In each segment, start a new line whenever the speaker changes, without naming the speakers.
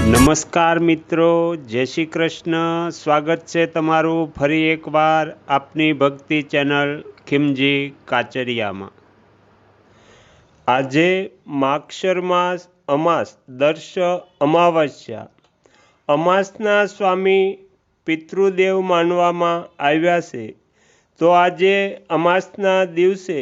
નમસ્કાર મિત્રો, જય શ્રી કૃષ્ણ. સ્વાગત છે તમારું ફરી એકવાર આપની ભક્તિ ચેનલ ખીમજી કાચરિયામાં. આજે માગશર માસ અમાસ દર્શ અમાવસ્યા. અમાસના સ્વામી પિતૃદેવ માનવામાં આવ્યા છે. તો આજે અમાસના દિવસે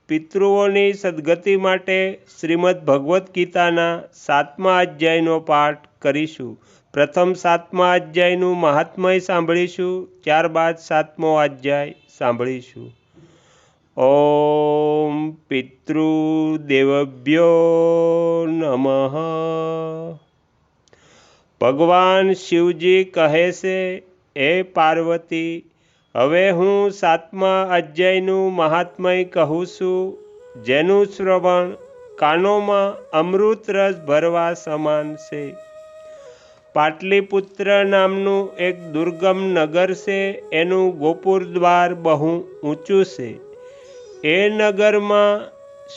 પિતૃઓની સદગતિ માટે શ્રીમદ્ ભગવદ્ ગીતાના 7મા અધ્યાયનો પાઠ કરીશું. પ્રથમ 7મા અધ્યાયનું મહાત્મય સાંભળીશું, ત્યારબાદ 7મો અધ્યાય સાંભળીશું. ઓમ પિતૃદેવભ્યો નમઃ. ભગવાન શિવજી કહે છે, હે પાર્વતી, હવે હું 7મા અધ્યાયનું મહાત્મય કહું છું, જેનું શ્રવણ કાનોમાં અમૃત રસ ભરવા સમાન છે. પાટલીપુત્ર નામનું એક દુર્ગમ નગર છે. એનું ગોપુર દ્વાર બહુ ઊંચું છે. એ નગરમાં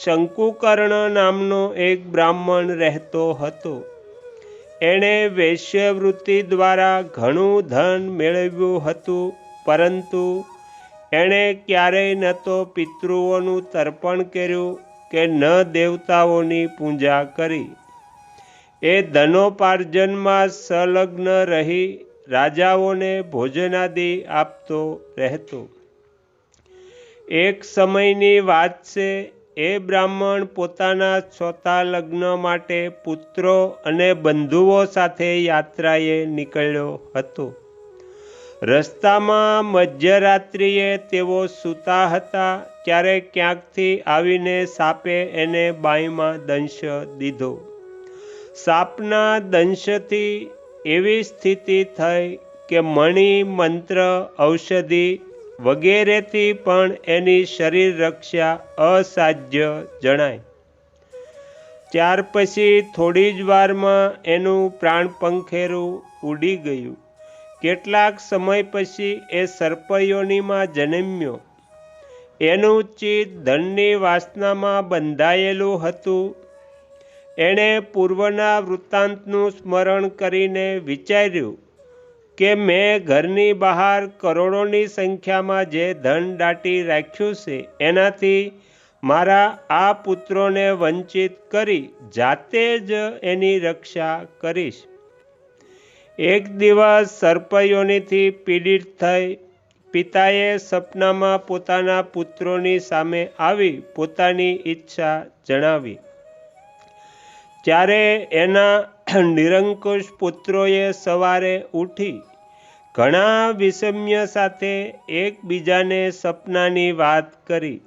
શંકુકર્ણ નામનો એક બ્રાહ્મણ રહેતો હતો. એણે વૈશ્યવૃત્તિ દ્વારા ઘણું ધન મેળવ્યું હતું, પરંતુ એણે ક્યારેય ન તો પિતૃઓનું તર્પણ કર્યું કે ન દેવતાઓની પૂજા કરી. એ ધનોપાર્જનમાં સંલગ્ન રહી રાજાઓને ભોજનાદિ આપતો રહેતો. એક સમયની વાત છે. એ બ્રાહ્મણ પોતાના ચોથા લગ્ન માટે પુત્રો અને બંધુઓ સાથે યાત્રાએ નીકળ્યો હતો. રસ્તામાં મધ્યરાત્રિએ તેઓ સૂતા હતા, ત્યારે ક્યાંકથી આવીને સાપે એને બાંયમાં દંશ દીધો. સાપના દંશથી એવી સ્થિતિ થઈ કે મણિ, મંત્ર, ઔષધિ વગેરેથી પણ એની શરીર રક્ષા અસાધ્ય જણાય. ત્યાર પછી થોડી જ વારમાં એનું પ્રાણપંખેરું ઉડી ગયું. કેટલાક સમય પછી એ સર્પયોનિમાં જન્મ્યો. એનું ચિત્ત ધનની વાસનામાં બંધાયેલું હતું. એણે પૂર્વના વૃત્તાંતનું સ્મરણ કરીને વિચાર્યું કે મેં ઘરની બહાર કરોડોની સંખ્યામાં જે ધન દાટી રાખ્યું છે, એનાથી મારા આ પુત્રોને વંચિત કરી જાતે જ એની રક્ષા કરીશ. એક દિવસ સર્પયોનિથી પીડિત થઈ પિતાએ સપનામાં પોતાના પુત્રોની સામે આવી પોતાની ઈચ્છા જણાવી. ત્યારે એના નિરંકુશ પુત્રોએ સવારે ઉઠી ઘણા વિષમ્ય સાથે એકબીજાને સપનાની વાત કરી.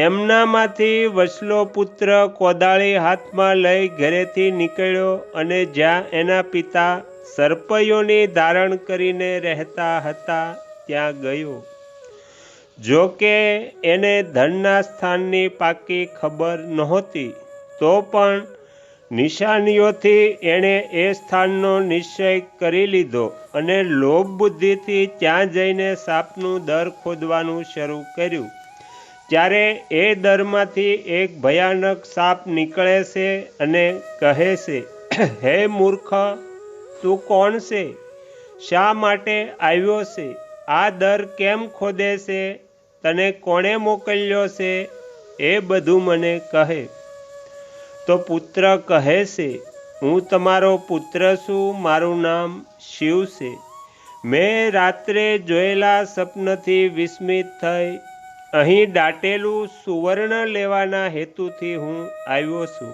એમનામાંથી વચલો પુત્ર કોદાળી હાથમાં લઈ ઘરેથી નીકળ્યો અને જ્યાં એના પિતા સર્પયોની ધારણ કરીને રહેતા હતા ત્યાં ગયો. જો કે એને ધનના સ્થાનની પાકી ખબર નહોતી, તો પણ નિશાનીઓથી એણે એ સ્થાનનો નિશ્ચય કરી લીધો અને લોભ બુદ્ધિથી ત્યાં જઈને સાપનું દર ખોદવાનું શરૂ કર્યું. ત્યારે એ દરમાંથી એક ભયાનક સાપ નીકળે છે અને કહે છે, હે મૂર્ખ, તું કોણ છે? શા માટે આવ્યો છે? આ દર કેમ ખોદે છે? તને કોણે મોકલ્યો છે? એ બધું મને કહે. તો પુત્ર કહે છે, હું તમારો પુત્ર છું, મારું નામ શિવ છે. મેં રાત્રે જોયેલા સ્વપ્નથી વિસ્મિત થઈ અહીં દાટેલું સુવર્ણ લેવાના હેતુથી હું આવ્યો છું.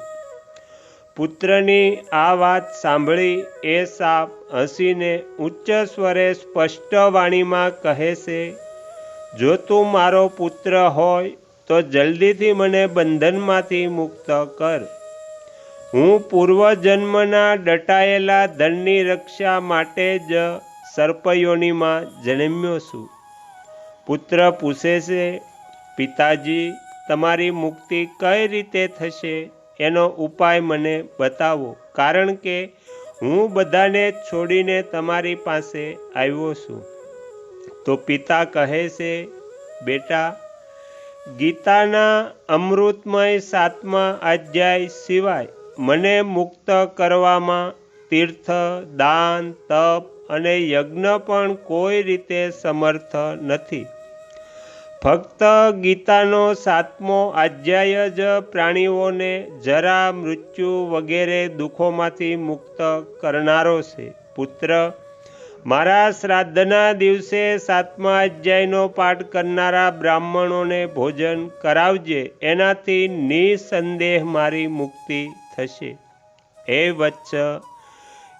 પુત્રની આ વાત સાંભળી એ સાપ હસીને ઉચ્ચ સ્વરે સ્પષ્ટ વાણીમાં કહે છે, જો તું મારો પુત્ર હોય તો જલ્દીથી મને બંધનમાંથી મુક્ત કર. હું પૂર્વજન્મના દટાયેલા ધનની રક્ષા માટે જ સર્પયોનિમાં જન્મ્યો છું. પુત્ર પૂછે છે, પિતાજી, તમારી મુક્તિ કઈ રીતે થશે? એનો ઉપાય મને બતાવો, કારણ કે હું બધાને છોડીને તમારી પાસે આવ્યો છું. તો પિતા કહે છે, બેટા, ગીતાના અમૃતમય 7મા અધ્યાય સિવાય મને મુક્ત કરવામાં તીર્થ, દાન, તપ અને યજ્ઞ પણ કોઈ રીતે સમર્થ નથી. ફક્ત ગીતાનો 7મો અધ્યાય જ પ્રાણીઓને જરા, મૃત્યુ વગેરે દુઃખોમાંથી મુક્ત કરનારો છે. પુત્ર, મારા શ્રાદ્ધના દિવસે 7મા અધ્યાયનો પાઠ કરનારા બ્રાહ્મણોને ભોજન કરાવજે. એનાથી નિસંદેહ મારી મુક્તિ થશે. હે વત્સ,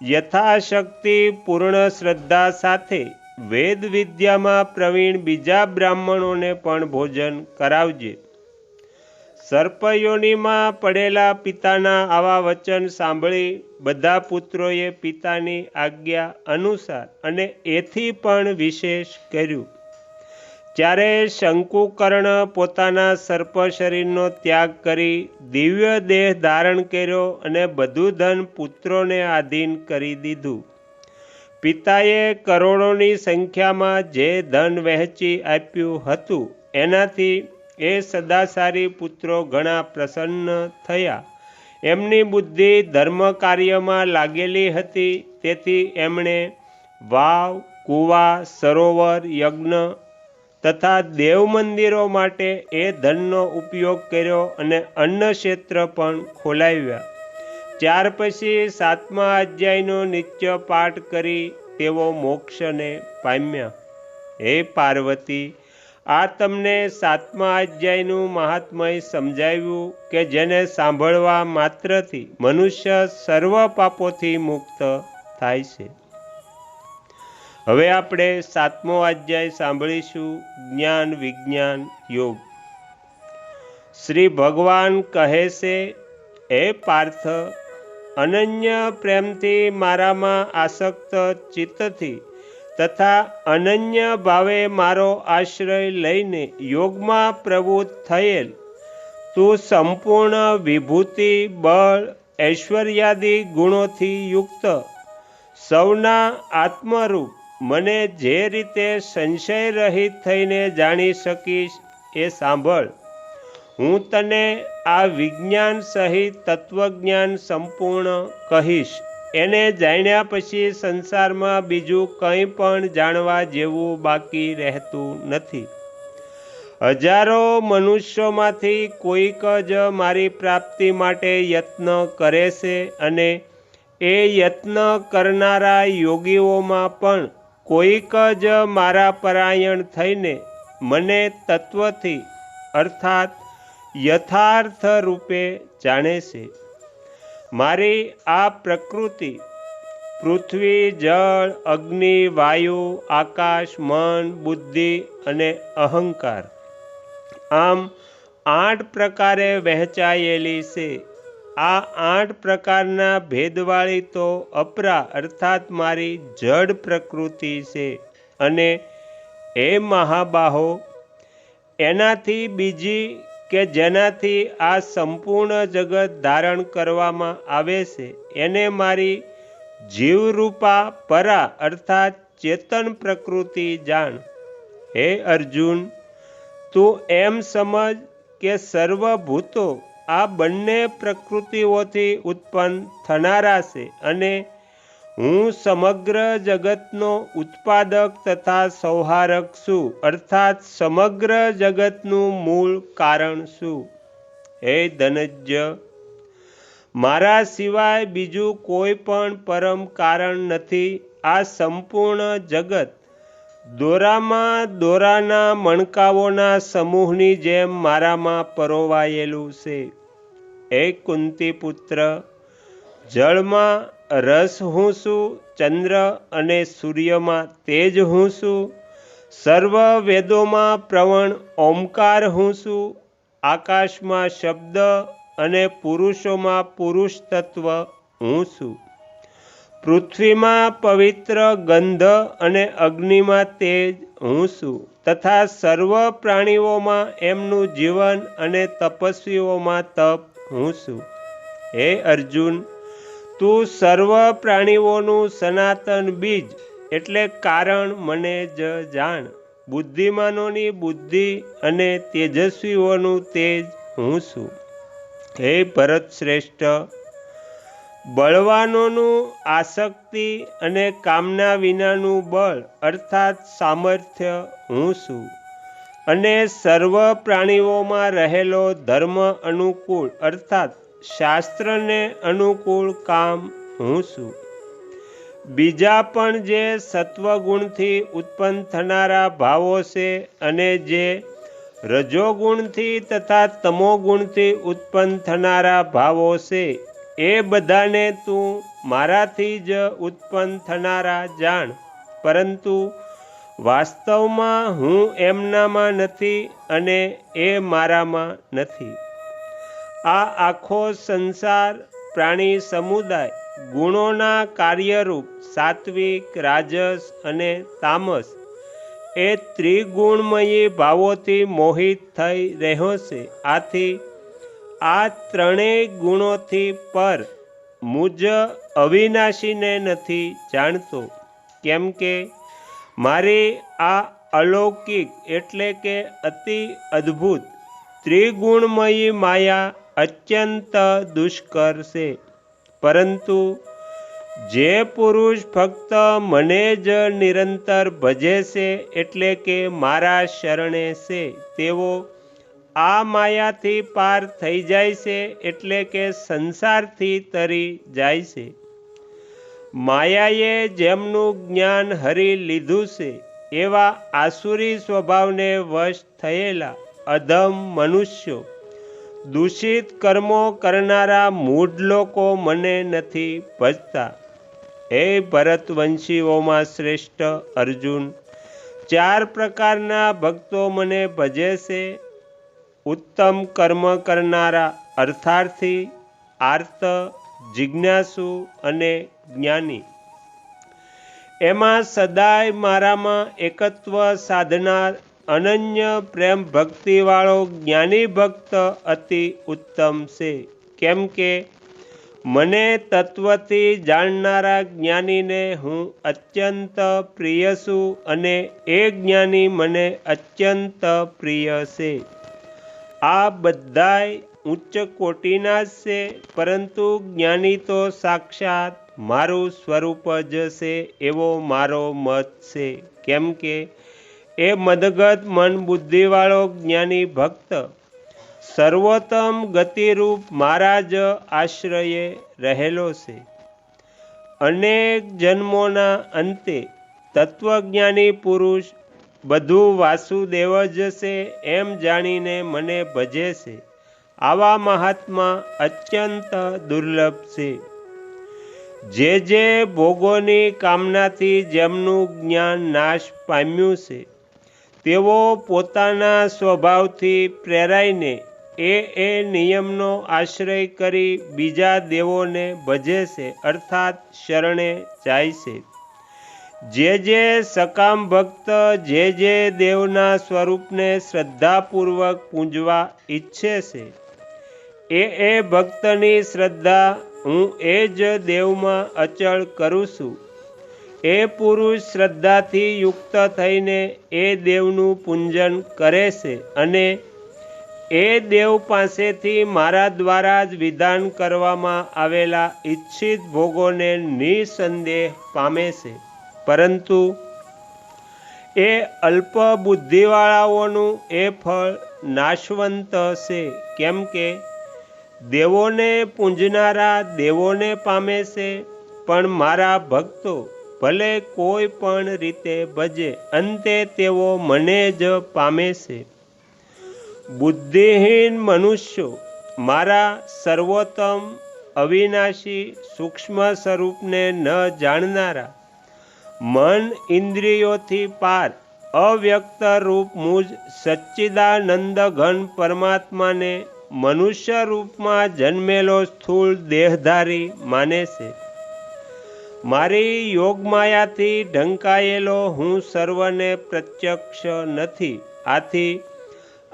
યથાશક્તિ પૂર્ણ શ્રદ્ધા સાથે વેદ વિદ્યામાં પ્રવીણ બીજા બ્રાહ્મણોને પણ ભોજન કરાવજે. સર્પયોનિમાં પડેલા પિતાના આવા વચન સાંભળી બધા પુત્રોએ પિતાની આજ્ઞા અનુસાર અને એથી પણ વિશેષ કર્યું. ત્યારે શંકુકર્ણ પોતાના સર્પ શરીરનો ત્યાગ કરી દિવ્ય દેહ ધારણ કર્યો અને બધું ધન પુત્રોને આધીન કરી દીધું. પિતાએ કરોડોની સંખ્યામાં જે ધન વહેંચી આપ્યું હતું એનાથી એ સદાચારી પુત્રો ઘણા પ્રસન્ન થયા. એમની બુદ્ધિ ધર્મ કાર્યમાં લાગેલી હતી, તેથી એમણે વાવ, કૂવા, સરોવર, યજ્ઞ તથા દેવ મંદિરો માટે એ ધનનો ઉપયોગ કર્યો અને અન્ન ક્ષેત્ર પણ ખોલાવ્યા. ત્યાર પછી 7મા અધ્યાયનો નિત્ય પાઠ કરી તેઓ મોક્ષને પામ્યા. હે પાર્વતી, આ તમને 7મા અધ્યાયનું મહાત્મય સમજાવ્યું કે જેને સાંભળવા માત્રથી મનુષ્ય સર્વ પાપોથી મુક્ત થાય છે. હવે આપણે 7મો અધ્યાય સાંભળીશું, જ્ઞાન વિજ્ઞાન યોગ. શ્રી ભગવાન કહે છે, હે પાર્થ, અનન્ય પ્રેમથી મારામાં આસક્ત ચિત્તથી તથા અનન્ય ભાવે મારો આશ્રય લઈને યોગમાં પ્રવૃત્ત થયેલ તું સંપૂર્ણ વિભૂતિ, બળ, ઐશ્વર્યાદિ ગુણોથી યુક્ત સૌના આત્મરૂપ મને જે રીતે સંશય રહિત થઈને જાણી શકીશ એ સાંભળ. હું તને આ વિજ્ઞાન સહિત તત્વજ્ઞાન સંપૂર્ણ કહીશ. એને જાણ્યા પછી સંસારમાં બીજું કંઈ પણ જાણવા જેવું બાકી રહેતું નથી. હજારો મનુષ્યોમાંથી કોઈક જ મારી પ્રાપ્તિ માટે યત્ન કરે છે અને એ યત્ન કરનારા યોગીઓમાં પણ કોઈક જ મારા પરાયણ થઈને મને તત્વથી અર્થાત યથાર્થ રૂપે જાણે છે. મારી આ પ્રકૃતિ પૃથ્વી, જળ, અગ્નિ, વાયુ, આકાશ, મન, બુદ્ધિ અને અહંકાર આમ 8 પ્રકારે વહેંચાયેલી છે. આ 8 પ્રકારના ભેદવાળી તો અપરા અર્થાત મારી જડ પ્રકૃતિ છે. અને એ મહાબાહો, એનાથી બીજી કે જેનાથી આ સંપૂર્ણ જગત ધારણ કરવામાં આવે છે એને મારી જીવરૂપા પરા અર્થાત ચેતન પ્રકૃતિ જાણ. હે અર્જુન, તું એમ સમજ કે સર્વભૂતો આ બંને પ્રકૃતિઓથી ઉત્પન્ન થનારા છે અને હું સમગ્ર જગતનો ઉત્પાદક તથા સંહારક છું અર્થાત સમગ્ર જગતનું મૂળ કારણ છું. હે ધનંજય, મારા સિવાય બીજું કોઈ પણ પરમ કારણ નથી. આ સંપૂર્ણ જગત દોરામાં દોરાના મણકાઓના સમૂહની જેમ મારામાં પરોવાયેલું છે. હે કુંતી પુત્ર, જળમાં રસ હું છું, ચંદ્ર અને સૂર્યમાં તેજ હું છું, સર્વ વેદોમાં પ્રવણ ઓમકાર હું છું, આકાશમાં શબ્દ અને પુરુષોમાં પુરુષ તત્વ હું છું, પૃથ્વીમાં પવિત્ર ગંધ અને અગ્નિમાં તેજ હું છું તથા સર્વ પ્રાણીઓમાં એમનું જીવન અને તપસ્વીઓમાં તપ હું છું. હે અર્જુન, તું સર્વ પ્રાણીઓનું સનાતન બીજ એટલે કારણ મને જ જાણ. બુદ્ધિમાનોની બુદ્ધિ અને તેજસ્વીઓનું તેજ હું છું. હે ભરત શ્રેષ્ઠ, બળવાનોનું આસક્તિ અને કામના વિનાનું બળ અર્થાત સામર્થ્ય હું છું, અને સર્વ પ્રાણીઓમાં રહેલો ધર્મ અનુકૂળ અર્થાત શાસ્ત્રને અનુકૂળ કામ હું છું. બીજા પણ જે સત્વગુણથી ઉત્પન્ન થનારા ભાવો છે અને જે રજોગુણથી તથા તમોગુણથી ઉત્પન્ન થનારા ભાવો છે, એ બધાને તું મારાથી જ ઉત્પન્ન થનારા જાણ, પરંતુ વાસ્તવમાં હું એમનામાં નથી અને એ મારામાં નથી. આ આખો સંસાર પ્રાણી સમુદાય ગુણોના કાર્યરૂપ સાત્વિક, રાજસ અને તામસ એ ત્રિગુણમયી ભાવોથી મોહિત થઈ રહ્યો છે. આથી આ ત્રણેય ગુણોથી પર મુજ અવિનાશીને નથી જાણતો, કેમ કે મારી આ અલૌકિક એટલે કે અતિ અદ્ભુત ત્રિગુણમયી માયા અત્યંત દુષ્કર છે. પરંતુ જે પુરુષ ફક્ત મને જ નિરંતર ભજે છે એટલે કે મારા શરણે છે, તેઓ આ માયાથી પાર થઈ જાય છે એટલે કે સંસારથી તરી જાય છે. માયાએ જેમનું જ્ઞાન હરી લીધું છે એવા આસુરી સ્વભાવને વશ થયેલા અધમ મનુષ્યો, દૂષિત કર્મો કરનારા મૂઢ લોકો મને નથી ભજતા. હે ભરતવંશીઓમાં શ્રેષ્ઠ અર્જુન, 4 પ્રકારના ભક્તો મને ભજે છે: ઉત્તમ કર્મ કરનારા, અર્થાર્થી, આર્ત, જિજ્ઞાસુ અને જ્ઞાની. એમાં સદાય મારામાં એકત્વ સાધનાર અનન્ય પ્રેમ ભક્તિવાળો જ્ઞાની ભક્ત અતિ ઉત્તમ છે. કેમ કે મને તત્વથી જાણનારા જ્ઞાનીને હું અત્યંત પ્રિય છું અને એ જ્ઞાની મને અત્યંત પ્રિય છે. આ બધાય ઉચ્ચ કોટીના જ છે, પરંતુ જ્ઞાની તો સાક્ષાત મારું સ્વરૂપ જ છે એવો મારો મત છે. કેમ કે એ મદગત મન બુદ્ધિવાળો જ્ઞાની ભક્ત સર્વોત્તમ ગતિરૂપ મારા જ આશ્રયે રહેલો છે. અનેક જન્મોના અંતે તત્વજ્ઞાની પુરુષ બધું વાસુદેવ જ છે એમ જાણીને મને ભજે છે. આવા મહાત્મા અત્યંત દુર્લભ છે. જે ભોગોની કામનાથી જેમનું જ્ઞાન નાશ પામ્યું છે, તેઓ પોતાના સ્વભાવથી પ્રેરાઈને એ નિયમનો આશ્રય કરી બીજા દેવોને ભજે છે અર્થાત શરણે જાય છે. જે સકામ ભક્ત જે દેવના સ્વરૂપને શ્રદ્ધાપૂર્વક પૂજવા ઈચ્છે છે, એ ભક્તની શ્રદ્ધા હું એ જ દેવમાં અચળ કરું છું. એ પુરુષ શ્રદ્ધાથી યુક્ત થઈને એ દેવનું પૂજન કરે છે અને એ દેવ પાસેથી મારા દ્વારા જ વિધાન કરવામાં આવેલા ઈચ્છિત ભોગોને નિસંદેહ પામે છે. પરંતુ એ અલ્પ બુદ્ધિવાળાઓનું એ ફળ નાશવંત છે. કેમ કે દેવોને પૂજનારા દેવોને પામે છે, પણ મારા ભક્તો ભલે કોઈ પણ રીતે ભજે, અંતે તેઓ મને જ પામે છે. બુદ્ધિહીન મનુષ્યો મારા સર્વોત્તમ અવિનાશી સૂક્ષ્મ સ્વરૂપને ન જાણનારા, મન ઇન્દ્રિયોથી પાર અવ્યક્ત રૂપ મુજ સચ્ચિદાનંદ ઘન પરમાત્માને મનુષ્ય રૂપમાં જન્મેલો સ્થૂળ દેહધારી માને છે. મારી યોગમાયાથી ઢંકાયેલો હું સર્વને પ્રત્યક્ષ નથી. આથી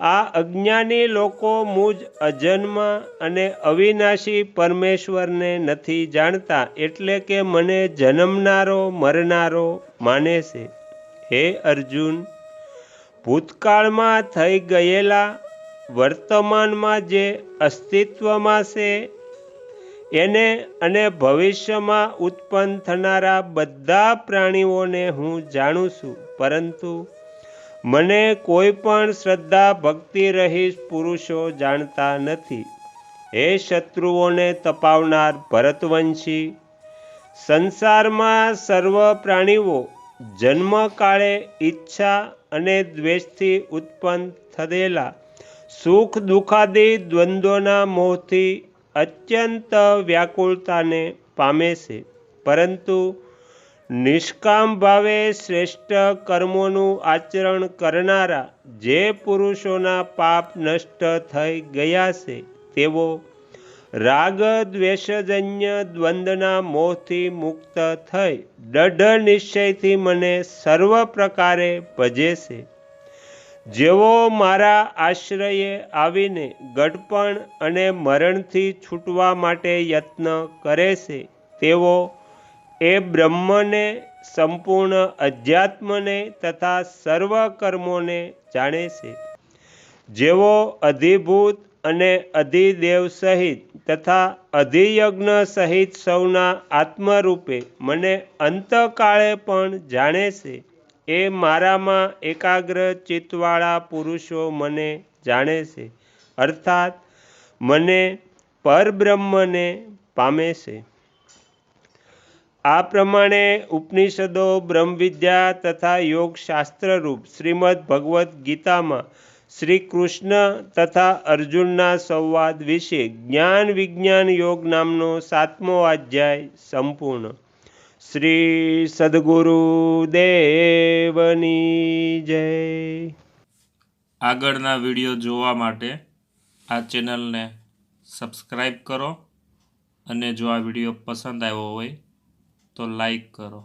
આ અજ્ઞાની લોકો મુજ અજન્મા અને અવિનાશી પરમેશ્વરને નથી જાણતા, એટલે કે મને જન્મનારો મરનારો માને છે. હે અર્જુન, ભૂતકાળમાં થઈ ગયેલા, વર્તમાનમાં જે અસ્તિત્વમાં છે એને અને ભવિષ્યમાં ઉત્પન્ન થનારા બધા પ્રાણીઓને હું જાણું છું, પરંતુ મને કોઈ પણ શ્રદ્ધા ભક્તિ રહિત પુરુષો જાણતા નથી. હે શત્રુઓને તપાવનાર ભરતવંશી, સંસારમાં સર્વ પ્રાણીઓ જન્મકાળે ઈચ્છા અને દ્વેષથી ઉત્પન્ન થયેલા સુખ દુઃખાદી દ્વંદ્વોના મોહથી અત્યંત વ્યાકુળતાને પામે છે, પરંતુ નિષ્કામ ભાવે શ્રેષ્ઠ કર્મોનું આચરણ કરનારા જે પુરુષોના પાપ નષ્ટ થઈ ગયા છે, તેઓ રાગ દ્વેષજન્ય દ્વંદ્વના મોહથી મુક્ત થઈ દૃઢ નિશ્ચયથી મને સર્વ પ્રકારે ભજે છે. જેઓ મારા આશ્રયે આવીને ગઢપણ અને મરણથી છૂટવા માટે યત્ન કરે છે, તેઓ એ બ્રહ્મને, સંપૂર્ણ અધ્યાત્મને તથા સર્વ કર્મોને જાણે છે. જેઓ અધિભૂત અને અધિદેવ સહિત તથા અધિયજ્ઞ સહિત સૌના આત્મરૂપે મને અંતકાળે પણ જાણે છે, એ મારામાં એકાગ્ર ચિત્તવાળા પુરુષો મને જાણે છે, અર્થાત મને પરબ્રહ્મને પામે છે. આ પ્રમાણે ઉપનિષદો, બ્રહ્મવિદ્યા તથા યોગશાસ્ત્રરૂપ શ્રીમદ્ ભગવદ્ ગીતામાં શ્રી કૃષ્ણ તથા અર્જુનના સંવાદ વિશે જ્ઞાન વિજ્ઞાન યોગ નામનો 7મો અધ્યાય સંપૂર્ણ. શ્રી સદ્ગુરુ દેવની જય.
આગળના વિડીયો જોવા માટે આ ચેનલને સબસ્ક્રાઈબ કરો અને જો આ વિડીયો પસંદ આવ્યો હોય તો લાઈક કરો.